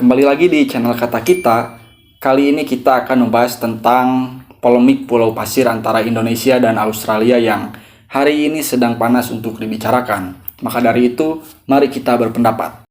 Kembali lagi di channel Kata Kita. Kali ini kita akan membahas tentang polemik pulau pasir antara Indonesia dan Australia yang hari ini sedang panas untuk dibicarakan. Maka dari itu, mari kita berpendapat.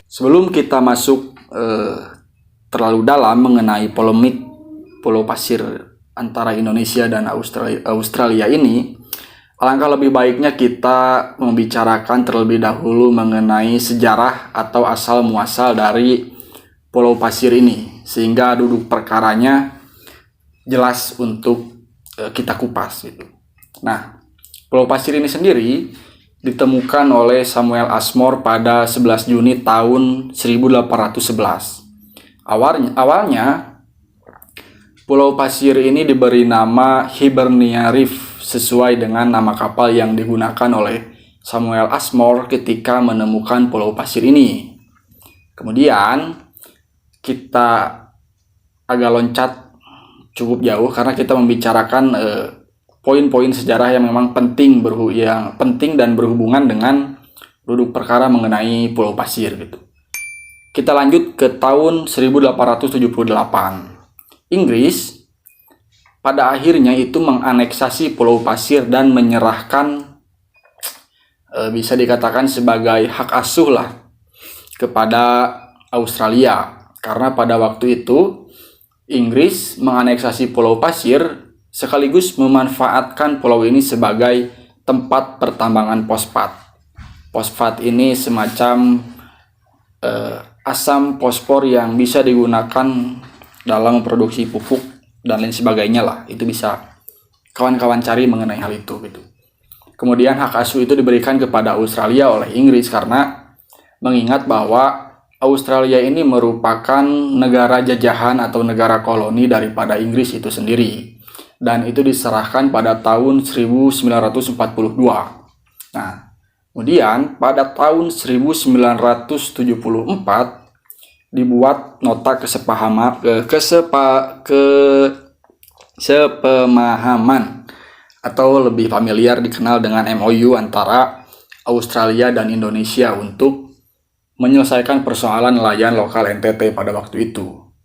Sebelum kita masuk terlalu dalam mengenai polemik pulau pasir antara Indonesia dan Australia ini, alangkah lebih baiknya kita membicarakan terlebih dahulu mengenai sejarah atau asal muasal dari pulau pasir ini, sehingga duduk perkaranya jelas untuk kita kupas gitu. Nah, pulau pasir ini sendiri ditemukan oleh Samuel Ashmore pada 11 Juni tahun 1811. Awalnya pulau pasir ini diberi nama Hibernia Reef sesuai dengan nama kapal yang digunakan oleh Samuel Ashmore ketika menemukan pulau pasir ini. Kemudian kita agak loncat cukup jauh karena kita membicarakan poin-poin sejarah yang memang penting dan berhubungan dengan duduk perkara mengenai pulau pasir gitu. Kita lanjut ke tahun 1878. Inggris pada akhirnya itu menganeksasi pulau pasir dan menyerahkan bisa dikatakan sebagai hak asuh lah kepada Australia, karena pada waktu itu Inggris menganeksasi pulau pasir sekaligus memanfaatkan pulau ini sebagai tempat pertambangan fosfat. Fosfat ini semacam asam fosfor yang bisa digunakan dalam memproduksi pupuk dan lain sebagainya lah. Itu bisa kawan-kawan cari mengenai hal itu gitu. Kemudian hak asuh itu diberikan kepada Australia oleh Inggris karena mengingat bahwa Australia ini merupakan negara jajahan atau negara koloni daripada Inggris itu sendiri, dan itu diserahkan pada tahun 1942. Nah, kemudian pada tahun 1974 dibuat nota kesepemahaman atau lebih familiar dikenal dengan MOU antara Australia dan Indonesia untuk menyelesaikan persoalan nelayan lokal NTT pada waktu itu.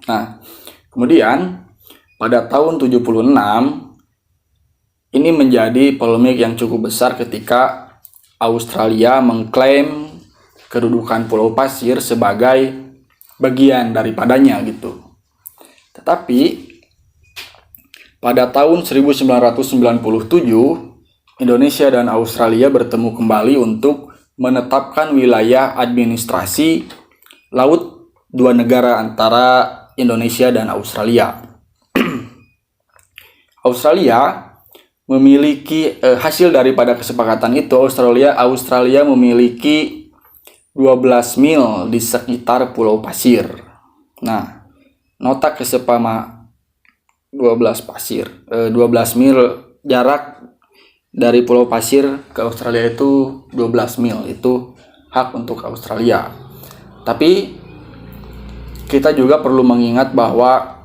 Nah, kemudian pada tahun 76 ini menjadi polemik yang cukup besar ketika Australia mengklaim kedudukan pulau pasir sebagai bagian daripadanya gitu. Tetapi pada tahun 1997 Indonesia dan Australia bertemu kembali untuk menetapkan wilayah administrasi laut dua negara antara Indonesia dan Australia. Australia memiliki hasil daripada kesepakatan itu, Australia memiliki 12 mil di sekitar pulau pasir. Nah, nota kesepakatan 12 mil jarak dari pulau pasir ke Australia itu 12 mil, itu hak untuk Australia. Tapi kita juga perlu mengingat bahwa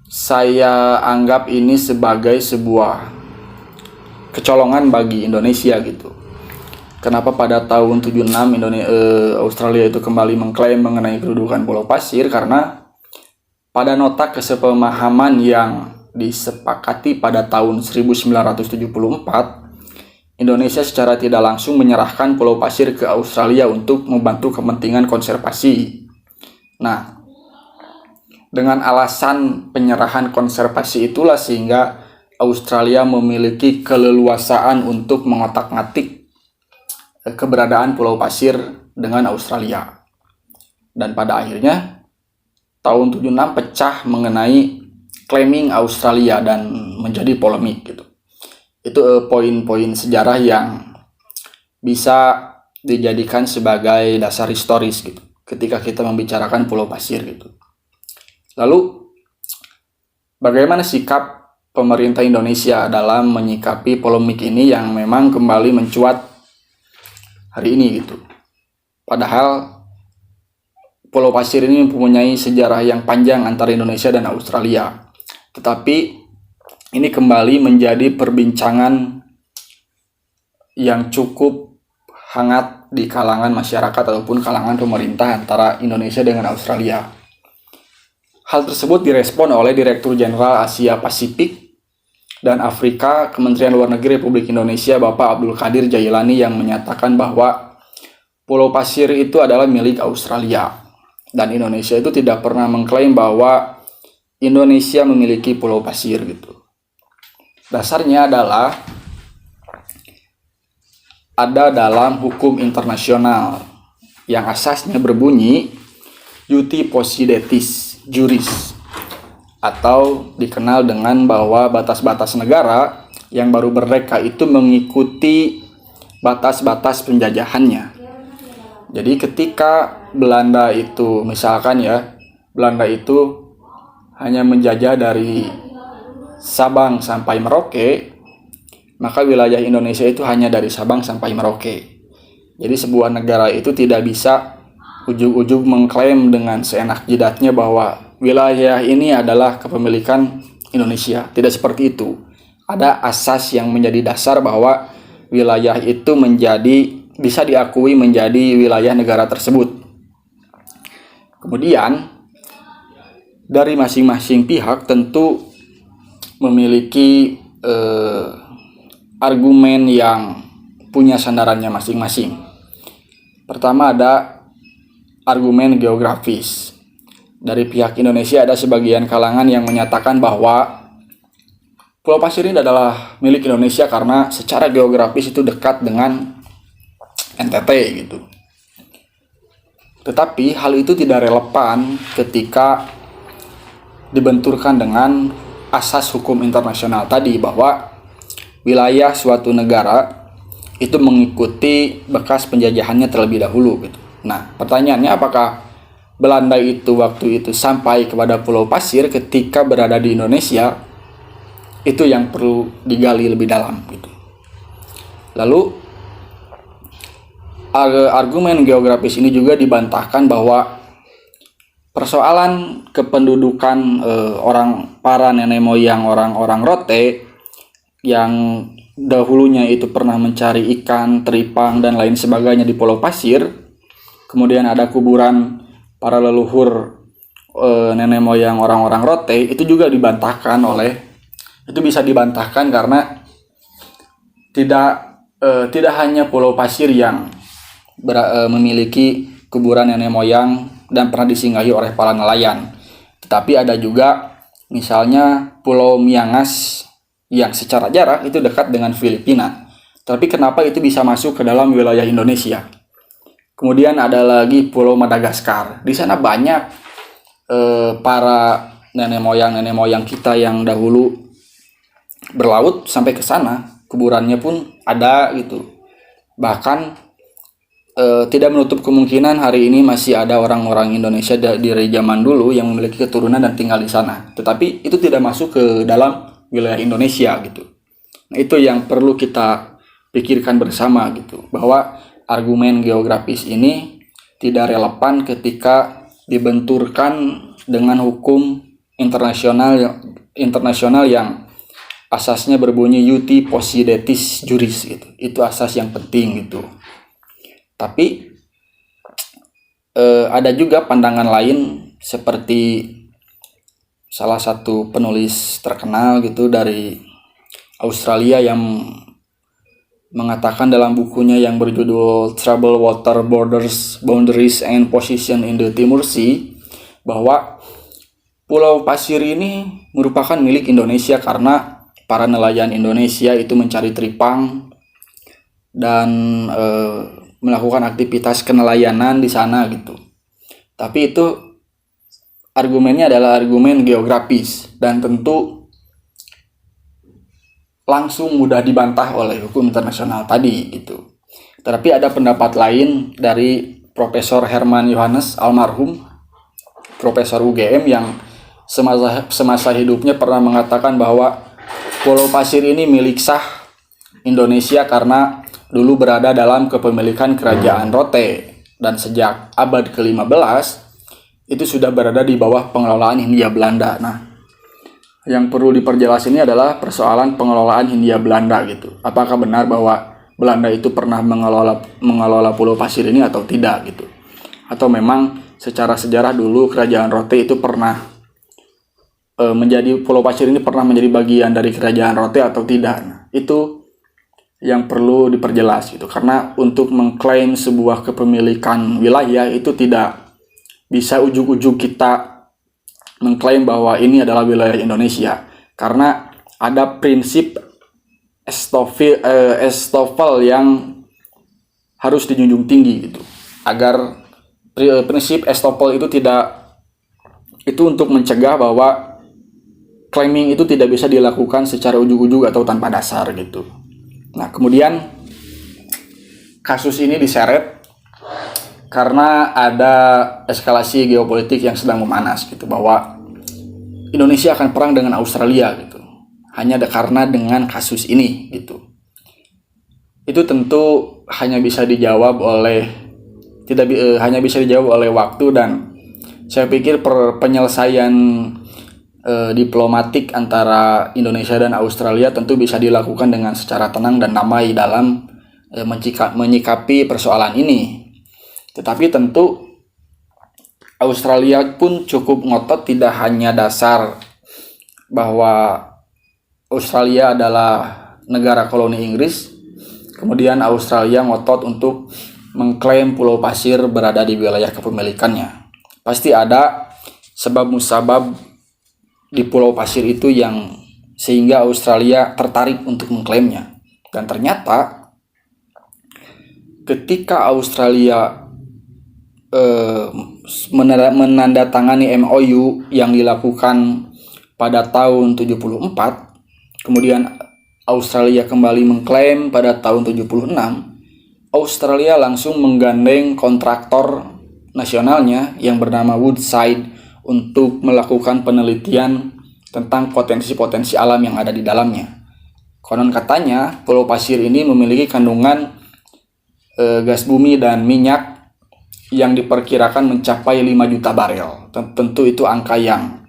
saya anggap ini sebagai sebuah kecolongan bagi Indonesia gitu. Kenapa pada tahun 76 Australia itu kembali mengklaim mengenai kedudukan pulau pasir? Karena pada nota kesepemahaman yang disepakati pada tahun 1974, Indonesia secara tidak langsung menyerahkan pulau pasir ke Australia untuk membantu kepentingan konservasi. Nah, dengan alasan penyerahan konservasi itulah sehingga Australia memiliki keleluasaan untuk mengotak-ngatik keberadaan pulau pasir dengan Australia. Dan pada akhirnya tahun 76 pecah mengenai claiming Australia dan menjadi polemik gitu. Itu poin-poin sejarah yang bisa dijadikan sebagai dasar historis gitu ketika kita membicarakan pulau pasir gitu. Lalu bagaimana sikap pemerintah Indonesia dalam menyikapi polemik ini yang memang kembali mencuat hari ini gitu. Padahal Pulau Pasir ini mempunyai sejarah yang panjang antara Indonesia dan Australia. Tetapi ini kembali menjadi perbincangan yang cukup hangat di kalangan masyarakat ataupun kalangan pemerintah antara Indonesia dengan Australia. Hal tersebut direspon oleh Direktur Jenderal Asia Pasifik dan Afrika Kementerian Luar Negeri Republik Indonesia Bapak Abdul Qadir Jailani yang menyatakan bahwa Pulau Pasir itu adalah milik Australia dan Indonesia itu tidak pernah mengklaim bahwa Indonesia memiliki Pulau Pasir gitu. Dasarnya adalah ada dalam hukum internasional yang asasnya berbunyi Iuti Possidetis Juris, atau dikenal dengan bahwa batas-batas negara yang baru merdeka itu mengikuti batas-batas penjajahannya. Jadi ketika Belanda itu, misalkan ya, Belanda itu hanya menjajah dari Sabang sampai Merauke, maka wilayah Indonesia itu hanya dari Sabang sampai Merauke. Jadi sebuah negara itu tidak bisa ujug-ujug mengklaim dengan seenak jidatnya bahwa wilayah ini adalah kepemilikan Indonesia. Tidak seperti itu. Ada asas yang menjadi dasar bahwa wilayah itu bisa diakui menjadi wilayah negara tersebut. Kemudian dari masing-masing pihak tentu memiliki argumen yang punya sandarannya masing-masing. Pertama ada argumen geografis. Dari pihak Indonesia ada sebagian kalangan yang menyatakan bahwa Pulau Pasir ini adalah milik Indonesia karena secara geografis itu dekat dengan NTT gitu. Tetapi hal itu tidak relevan ketika dibenturkan dengan asas hukum internasional tadi bahwa wilayah suatu negara itu mengikuti bekas penjajahannya terlebih dahulu gitu. Nah, pertanyaannya apakah Belanda itu waktu itu sampai kepada Pulau Pasir ketika berada di Indonesia? Itu yang perlu digali lebih dalam gitu. Lalu argumen geografis ini juga dibantahkan bahwa persoalan kependudukan para nenek moyang orang-orang Rote yang dahulunya itu pernah mencari ikan, teripang dan lain sebagainya di Pulau Pasir. Kemudian ada kuburan para leluhur nenek moyang orang-orang Rote, itu juga dibantahkan itu bisa dibantahkan karena tidak hanya Pulau Pasir yang memiliki kuburan nenek moyang dan pernah disinggahi oleh para nelayan, tetapi ada juga misalnya Pulau Miangas yang secara jarak itu dekat dengan Filipina, tapi kenapa itu bisa masuk ke dalam wilayah Indonesia? Kemudian ada lagi Pulau Madagaskar. Di sana banyak para nenek moyang kita yang dahulu berlaut sampai ke sana. Kuburannya pun ada gitu. Bahkan tidak menutup kemungkinan hari ini masih ada orang-orang Indonesia dari zaman dulu yang memiliki keturunan dan tinggal di sana. Tetapi itu tidak masuk ke dalam wilayah Indonesia gitu. Nah, itu yang perlu kita pikirkan bersama gitu, bahwa argumen geografis ini tidak relevan ketika dibenturkan dengan hukum internasional yang asasnya berbunyi Iuti Possidetis Juris gitu. Itu asas yang penting gitu. Tapi ada juga pandangan lain seperti salah satu penulis terkenal gitu dari Australia yang mengatakan dalam bukunya yang berjudul Troubled Water Borders, Boundaries and Position in the Timor Sea bahwa Pulau Pasir ini merupakan milik Indonesia karena para nelayan Indonesia itu mencari teripang dan melakukan aktivitas kenelayanan di sana gitu. Tapi itu argumennya adalah argumen geografis dan tentu langsung mudah dibantah oleh hukum internasional tadi gitu. Tetapi ada pendapat lain dari Profesor Herman Johannes almarhum, Profesor UGM yang semasa hidupnya pernah mengatakan bahwa Pulau Pasir ini milik sah Indonesia karena dulu berada dalam kepemilikan Kerajaan Rote dan sejak abad ke-15 itu sudah berada di bawah pengelolaan Hindia Belanda. Nah, yang perlu diperjelas ini adalah persoalan pengelolaan Hindia Belanda gitu. Apakah benar bahwa Belanda itu pernah mengelola Pulau Pasir ini atau tidak gitu? Atau memang secara sejarah dulu Kerajaan Rote itu pernah menjadi Pulau Pasir ini pernah menjadi bagian dari Kerajaan Rote atau tidak? Nah, itu yang perlu diperjelas gitu. Karena untuk mengklaim sebuah kepemilikan wilayah itu tidak bisa ujug-ujug kita mengklaim bahwa ini adalah wilayah Indonesia, karena ada prinsip Estofel yang harus dijunjung tinggi gitu. Agar prinsip Estofel itu untuk mencegah bahwa claiming itu tidak bisa dilakukan secara ujug-ujug atau tanpa dasar gitu. Nah, kemudian kasus ini diseret karena ada eskalasi geopolitik yang sedang memanas gitu, bahwa Indonesia akan perang dengan Australia gitu. Hanya karena dengan kasus ini gitu. Itu tentu hanya bisa dijawab oleh waktu, dan saya pikir penyelesaian diplomatik antara Indonesia dan Australia tentu bisa dilakukan dengan secara tenang dan damai dalam menyikapi persoalan ini. Tetapi tentu Australia pun cukup ngotot, tidak hanya dasar bahwa Australia adalah negara koloni Inggris, kemudian Australia ngotot untuk mengklaim Pulau Pasir berada di wilayah kepemilikannya. Pasti ada sebab musabab di Pulau Pasir itu yang sehingga Australia tertarik untuk mengklaimnya. Dan ternyata ketika Australia menandatangani MOU yang dilakukan pada tahun 74, kemudian Australia kembali mengklaim pada tahun 76, Australia langsung menggandeng kontraktor nasionalnya yang bernama Woodside untuk melakukan penelitian tentang potensi-potensi alam yang ada di dalamnya. Konon katanya Pulau Pasir ini memiliki kandungan gas bumi dan minyak yang diperkirakan mencapai 5 juta barel. Tentu itu angka yang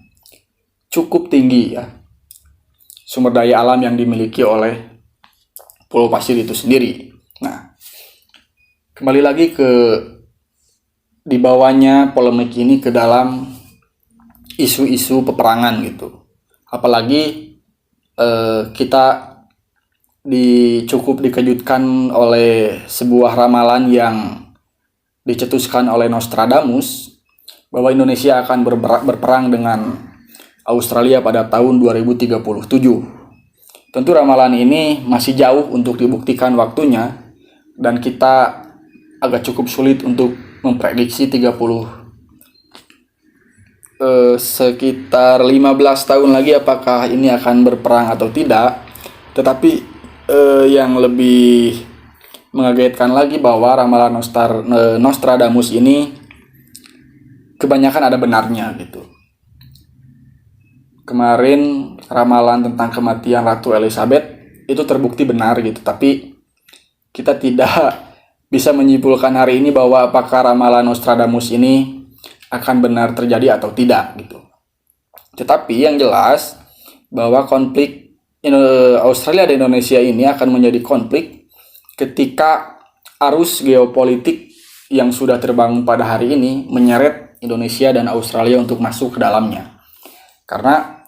cukup tinggi ya. Sumber daya alam yang dimiliki oleh Pulau Pasir itu sendiri. Nah, kembali lagi ke dibawanya polemik ini ke dalam isu-isu peperangan gitu. Apalagi kita cukup dikejutkan oleh sebuah ramalan yang dicetuskan oleh Nostradamus bahwa Indonesia akan berperang dengan Australia pada tahun 2037. Tentu ramalan ini masih jauh untuk dibuktikan waktunya, dan kita agak cukup sulit untuk memprediksi sekitar 15 tahun lagi apakah ini akan berperang atau tidak. Tetapi yang lebih mengagetkan lagi bahwa ramalan Nostradamus ini kebanyakan ada benarnya gitu. Kemarin ramalan tentang kematian Ratu Elizabeth itu terbukti benar gitu, tapi kita tidak bisa menyimpulkan hari ini bahwa apakah ramalan Nostradamus ini akan benar terjadi atau tidak gitu. Tetapi yang jelas bahwa konflik Australia dan Indonesia ini akan menjadi konflik ketika arus geopolitik yang sudah terbangun pada hari ini menyeret Indonesia dan Australia untuk masuk ke dalamnya. Karena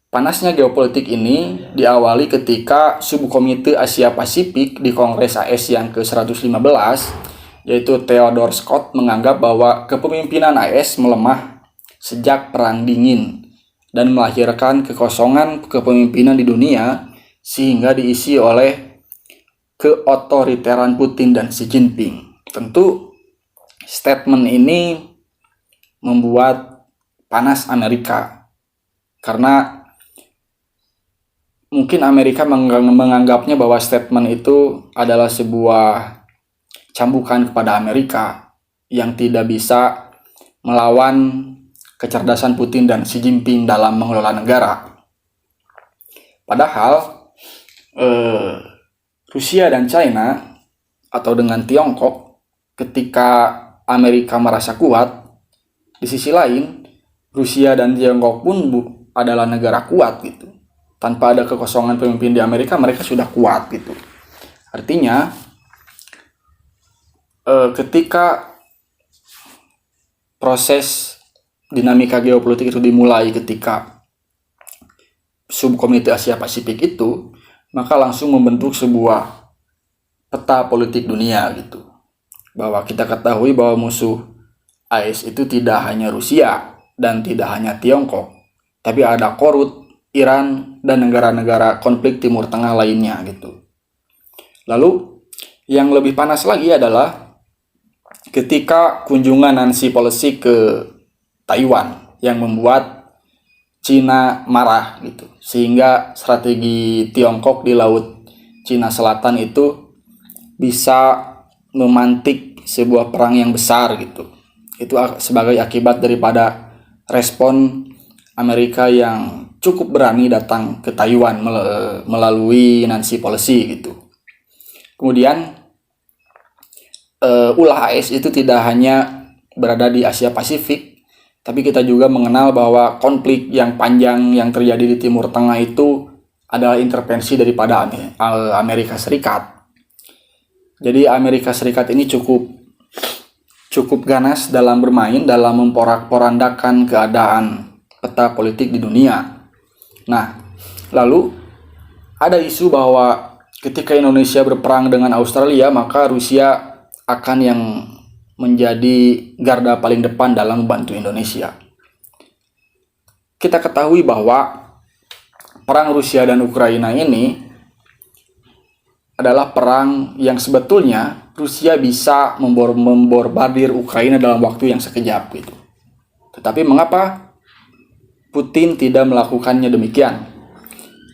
panasnya geopolitik ini diawali ketika Subkomite Asia Pasifik di Kongres AS yang ke-115, yaitu Theodore Scott, menganggap bahwa kepemimpinan AS melemah sejak Perang Dingin dan melahirkan kekosongan kepemimpinan di dunia sehingga diisi oleh keotoriteran Putin dan Xi Jinping. Tentu statement ini membuat panas Amerika, karena mungkin Amerika menganggapnya bahwa statement itu adalah sebuah cambukan kepada Amerika yang tidak bisa melawan kecerdasan Putin dan Xi Jinping dalam mengelola negara. Padahal Rusia dan China atau dengan Tiongkok, ketika Amerika merasa kuat, di sisi lain Rusia dan Tiongkok pun adalah negara kuat gitu. Tanpa ada kekosongan pemimpin di Amerika, mereka sudah kuat gitu. Artinya ketika proses dinamika geopolitik itu dimulai ketika subkomite Asia Pasifik itu, maka langsung membentuk sebuah peta politik dunia gitu. Bahwa kita ketahui bahwa musuh AS itu tidak hanya Rusia dan tidak hanya Tiongkok, tapi ada Korut, Iran, dan negara-negara konflik Timur Tengah lainnya gitu. Lalu yang lebih panas lagi adalah ketika kunjungan Nancy Pelosi ke Taiwan yang membuat Cina marah gitu, sehingga strategi Tiongkok di Laut Cina Selatan itu bisa memantik sebuah perang yang besar gitu. Itu sebagai akibat daripada respon Amerika yang cukup berani datang ke Taiwan melalui Nancy Pelosi gitu. Kemudian ulah AS itu tidak hanya berada di Asia Pasifik, tapi kita juga mengenal bahwa konflik yang panjang yang terjadi di Timur Tengah itu adalah intervensi daripada Amerika Serikat. Jadi Amerika Serikat ini cukup ganas dalam bermain, dalam memporak-porandakan keadaan peta politik di dunia. Nah, lalu ada isu bahwa ketika Indonesia berperang dengan Australia, maka Rusia akan yang menjadi garda paling depan dalam membantu Indonesia. Kita ketahui bahwa perang Rusia dan Ukraina ini adalah perang yang sebetulnya Rusia bisa memborbardir Ukraina dalam waktu yang sekejap gitu. Tetapi mengapa Putin tidak melakukannya demikian?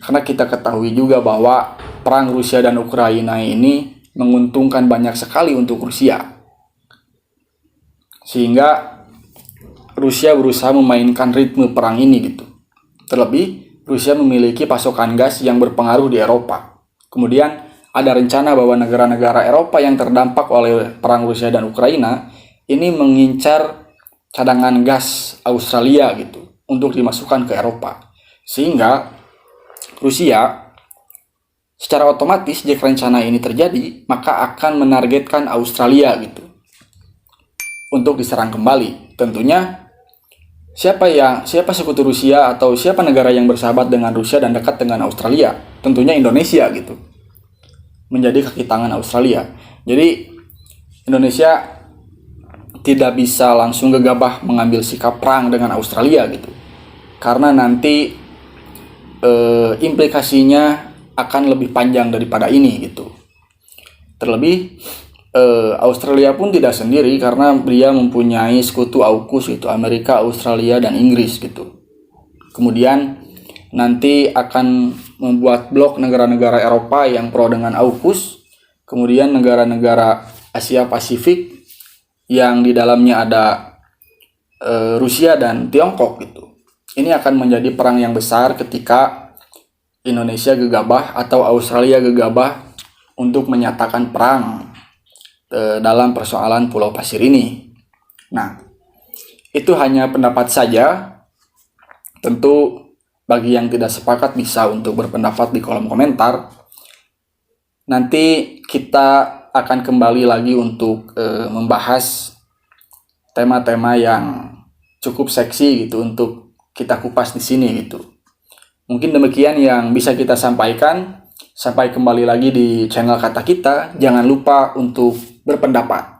Karena kita ketahui juga bahwa perang Rusia dan Ukraina ini menguntungkan banyak sekali untuk Rusia. Sehingga Rusia berusaha memainkan ritme perang ini gitu. Terlebih, Rusia memiliki pasokan gas yang berpengaruh di Eropa. Kemudian ada rencana bahwa negara-negara Eropa yang terdampak oleh perang Rusia dan Ukraina ini mengincar cadangan gas Australia gitu untuk dimasukkan ke Eropa. Sehingga Rusia secara otomatis jika rencana ini terjadi, maka akan menargetkan Australia gitu untuk diserang kembali. Tentunya siapa sekutu Rusia atau siapa negara yang bersahabat dengan Rusia dan dekat dengan Australia? Tentunya Indonesia gitu. Menjadi kaki tangan Australia. Jadi Indonesia tidak bisa langsung gegabah mengambil sikap perang dengan Australia gitu. Karena nanti implikasinya akan lebih panjang daripada ini gitu. Terlebih Australia pun tidak sendiri karena dia mempunyai sekutu AUKUS itu Amerika, Australia, dan Inggris gitu. Kemudian nanti akan membuat blok negara-negara Eropa yang pro dengan AUKUS, kemudian negara-negara Asia Pasifik yang di dalamnya ada Rusia dan Tiongkok gitu. Ini akan menjadi perang yang besar ketika Indonesia gegabah atau Australia gegabah untuk menyatakan perang dalam persoalan Pulau Pasir ini. Nah, itu hanya pendapat saja. Tentu bagi yang tidak sepakat bisa untuk berpendapat di kolom komentar. Nanti kita akan kembali lagi untuk membahas tema-tema yang cukup seksi gitu untuk kita kupas di sini gitu. Mungkin demikian yang bisa kita sampaikan. Sampai kembali lagi di channel Kata Kita. Jangan lupa untuk berpendapat.